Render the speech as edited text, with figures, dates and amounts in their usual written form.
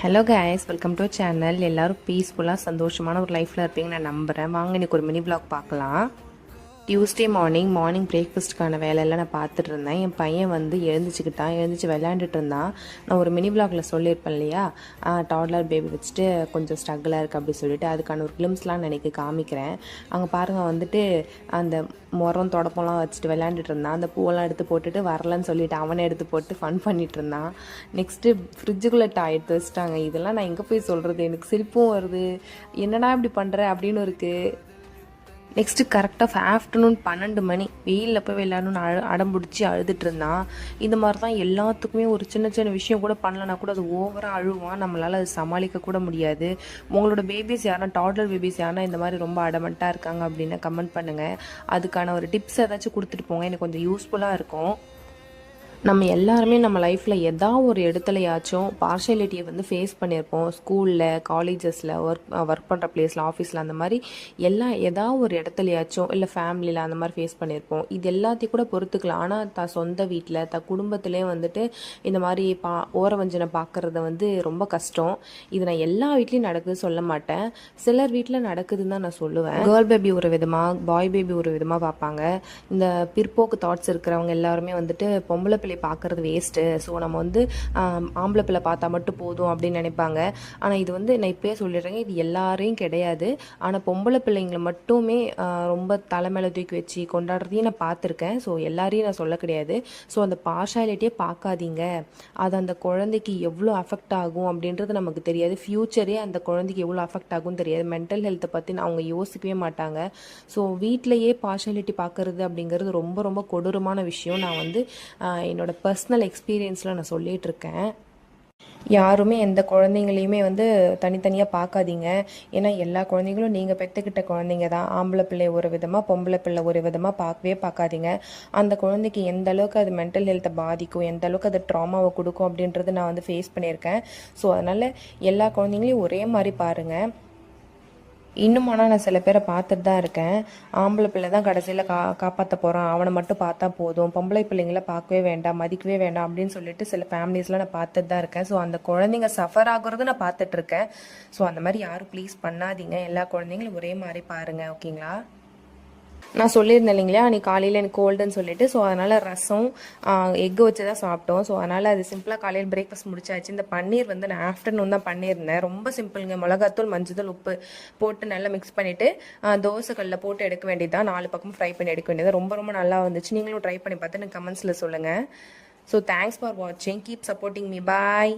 Hello guys, welcome to channel. எல்லோரும் பீஸ்ஃபுல்லாக சந்தோஷமான ஒரு லைஃப்பில் இருப்பீங்கன்னு நான் நம்புகிறேன். வாங்க இன்றைக்கி ஒரு மினி vlog பார்க்கலாம். டியூஸ்டே மார்னிங் பிரேக்ஃபாஸ்ட்டுக்கான வேலையெல்லாம் நான் பார்த்துட்டு இருந்தேன். என் பையன் வந்து எழுந்திரிச்சு விளையாண்டுட்டு இருந்தான். நான் ஒரு மினி vlogல சொல்லியிருப்பேன் இல்லையா, டாட்லர் பேபி வச்சுட்டு கொஞ்சம் ஸ்ட்ரகிளாக இருக்குது அப்படி சொல்லிட்டு, அதுக்கான ஒரு கிளிம்ஸ்லாம் நான் இன்றைக்கி காமிக்கிறேன். அங்கே பாருங்கள், வந்துட்டு அந்த முறம் தொடப்பம்லாம் வச்சுட்டு விளையாண்டுட்டு இருந்தான். அந்த பூவெல்லாம் எடுத்து போட்டுட்டு வரலன்னு சொல்லிட்டு அவனை எடுத்து போட்டு ஃபன் பண்ணிகிட்டு இருந்தான். நெக்ஸ்ட்டு ஃப்ரிட்ஜுக்குள்ளே டாய் எடுத்து வச்சுட்டாங்க. இதெல்லாம் நான் எங்கே போய் சொல்கிறது, எனக்கு சிரிப்பும் வருது. என்னடா இப்படி பண்ணுற அப்படின்னு இருக்குது. நெக்ஸ்ட்டு கரெக்டாக ஆஃப்டர்நூன் 12 மணி வெயிலில் போய் விளையாடணும்னு அடம்பிடிச்சி அழுதுட்டு இருந்தான். இந்த மாதிரி தான் எல்லாத்துக்குமே ஒரு சின்ன சின்ன விஷயம் கூட பண்ணலன்னா கூட அது ஓவராக அழுவான். நம்மளால் அது சமாளிக்க கூட முடியாது. உங்களோட பேபிஸ் யாரா, டாட்லர் பேபிஸ் யாரா இந்த மாதிரி ரொம்ப அடமெண்ட்டாக இருக்காங்க அப்படின்னு கமெண்ட் பண்ணுங்கள். அதுக்கான ஒரு டிப்ஸ் ஏதாச்சும் கொடுத்துட்டு போங்க, எனக்கு கொஞ்சம் யூஸ்ஃபுல்லாக இருக்கும். நம்ம எல்லாருமே நம்ம லைஃப்பில் ஏதாவது ஒரு இடத்துலையாச்சும் பார்ஷியாலிட்டியை வந்து ஃபேஸ் பண்ணியிருப்போம். ஸ்கூலில், காலேஜஸில், ஒர்க் பண்ணுற பிளேஸில், ஆஃபீஸில், அந்த மாதிரி ஏதாவது ஒரு இடத்துலையாச்சும் இல்லை ஃபேமிலியில் அந்த மாதிரி ஃபேஸ் பண்ணியிருப்போம். இது எல்லாத்தையும் கூட பொறுத்துக்கலாம். ஆனால் சொந்த வீட்டில் குடும்பத்திலே வந்துட்டு இந்த மாதிரி ஓரவஞ்சனை பார்க்குறது வந்து ரொம்ப கஷ்டம். இது நான் எல்லா வீட்லேயும் நடக்குது சொல்ல மாட்டேன், சிலர் வீட்டில் நடக்குதுன்னு தான் நான் சொல்லுவேன். கேர்ள் பேபி ஒரு விதமாக, பாய் பேபி ஒரு விதமாக பார்ப்பாங்க. இந்த பிற்போக்கு தாட்ஸ் இருக்கிறவங்க எல்லாருமே வந்துட்டு பொம்பளை பிள்ளை பார்க்குறது வேஸ்ட்டு, ஸோ நம்ம வந்து ஆம்பளை பிள்ளை பார்த்தா மட்டும் போதும் அப்படின்னு நினைப்பாங்க. ஆனால் இது வந்து நான் இப்போயே சொல்லிடுறேங்க, இது எல்லாரையும் கிடையாது. ஆனால் பொம்பளை பிள்ளைங்களை மட்டுமே ரொம்ப தலைமையில தூக்கி வச்சு கொண்டாடுறதையும் நான் பார்த்துருக்கேன். ஸோ எல்லாரையும் நான் சொல்ல கிடையாது. ஸோ அந்த பார்ஷாலிட்டியே பார்க்காதீங்க. அது அந்த குழந்தைக்கு எவ்வளோ அஃபெக்ட் ஆகும் அப்படின்றது நமக்கு தெரியாது. ஃப்யூச்சரே அந்த குழந்தைக்கு எவ்வளோ அஃபெக்ட் ஆகும்னு தெரியாது. மென்டல் ஹெல்த்தை பற்றி அவங்க யோசிக்கவே மாட்டாங்க. ஸோ வீட்டிலையே பார்ஷாலிட்டி பார்க்குறது அப்படிங்கிறது ரொம்ப ரொம்ப கொடூரமான விஷயம். நான் வந்து என்னோட பர்சனல் எக்ஸ்பீரியன்ஸில் நான் சொல்லிகிட்டு இருக்கேன். யாருமே எந்த குழந்தைங்களையுமே வந்து தனித்தனியாக பார்க்காதீங்க. ஏன்னா எல்லா குழந்தைங்களும் நீங்கள் பெற்றுக்கிட்ட குழந்தைங்க தான். ஆம்பளை பிள்ளை ஒரு விதமாக, பொம்பளை பிள்ளை ஒரு விதமாக பார்க்காதீங்க. அந்த குழந்தைக்கு எந்த அளவுக்கு அது மென்டல் ஹெல்த்தை பாதிக்கும், எந்த அளவுக்கு அது ட்ராமாவை கொடுக்கும் அப்படின்றது நான் வந்து ஃபேஸ் பண்ணியிருக்கேன். ஸோ அதனால் எல்லா குழந்தைங்களையும் ஒரே மாதிரி பாருங்கள். இன்னும் ஆனால் நான் சில பேரை பார்த்துட்டு தான் இருக்கேன். ஆம்பளை பிள்ளை தான் கடைசியில் காப்பாற்ற போகிறான், அவனை மட்டும் பார்த்தா போதும், பொம்பளை பிள்ளைங்கள பார்க்கவே வேண்டாம், மதிக்கவே வேண்டாம் அப்படின்னு சொல்லிட்டு சில ஃபேமிலிஸ்லாம் நான் பார்த்துட்டு தான் இருக்கேன். ஸோ அந்த குழந்தைங்க சஃபர் ஆகுறதும் நான் பார்த்துட்ருக்கேன். ஸோ அந்த மாதிரி யாரும் ப்ளீஸ் பண்ணாதீங்க. எல்லா குழந்தைங்களும் ஒரே மாதிரி பாருங்கள், ஓகேங்களா? நான் சொல்லியிருந்தேன் இல்லைங்களா, நீ காலையில் எனக்கு கோல்டுன்னு சொல்லிட்டு. ஸோ அதனால் ரசம் எக்கு வச்சு தான் சாப்பிட்டோம். ஸோ அதனால் அது சிம்பிளாக காலையில் பிரேக்ஃபாஸ்ட் முடிச்சாச்சு. இந்த பன்னீர் வந்து நான் ஆஃப்டர்நூன் தான் பண்ணியிருந்தேன். ரொம்ப சிம்பிளுங்க. மிளகாத்தூள், மஞ்சள், உப்பு போட்டு நல்லா மிக்ஸ் பண்ணிவிட்டு தோசைக்கல்லில் போட்டு எடுக்க வேண்டியது தான். 4 பக்கமும் ஃப்ரை பண்ணி எடுக்க வேண்டியது. ரொம்ப ரொம்ப நல்லா வந்துச்சு. நீங்களும் ட்ரை பண்ணி பார்த்து எனக்கு கமெண்ட்ஸில் சொல்லுங்கள். ஸோ தேங்க்ஸ் ஃபார் வாட்சிங். Keep supporting me. பாய்.